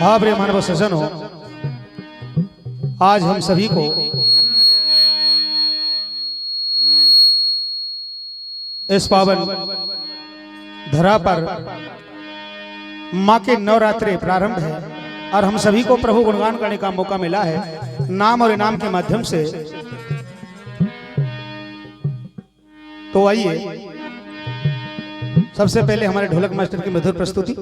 हाँ प्रिय मानव सज्जनों, आज हम सभी को इस पावन धरा पर माँ के नवरात्रि प्रारंभ है और हम सभी को प्रभु गुणगान करने का मौका मिला है नाम और इनाम के माध्यम से। तो आइए सबसे पहले हमारे ढोलक मास्टर की मधुर प्रस्तुति।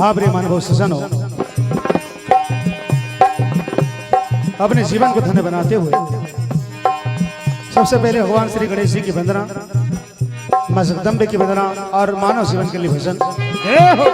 हाँ प्रिय मानव सज्जनों, अपने जीवन को धन्य बनाते हुए सबसे पहले भगवान श्री गणेश जी की वंदना, मां जगदम्बे की वंदना और मानव जीवन के लिए भजन। जय हो।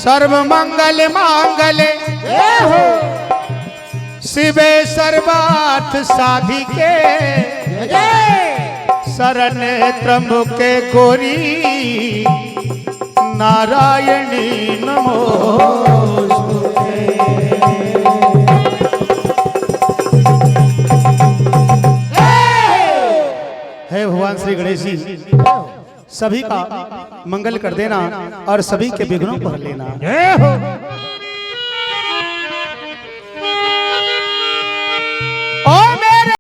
सर्व मंगल मांगले शिवे सर्वार्थ साधिके शरण त्र्यंबके गौरी नारायणी नमोस्तुते। हे भगवान श्री गणेश जी, सभी का मंगल कर देना और सभी के विघ्नों को हर लेना।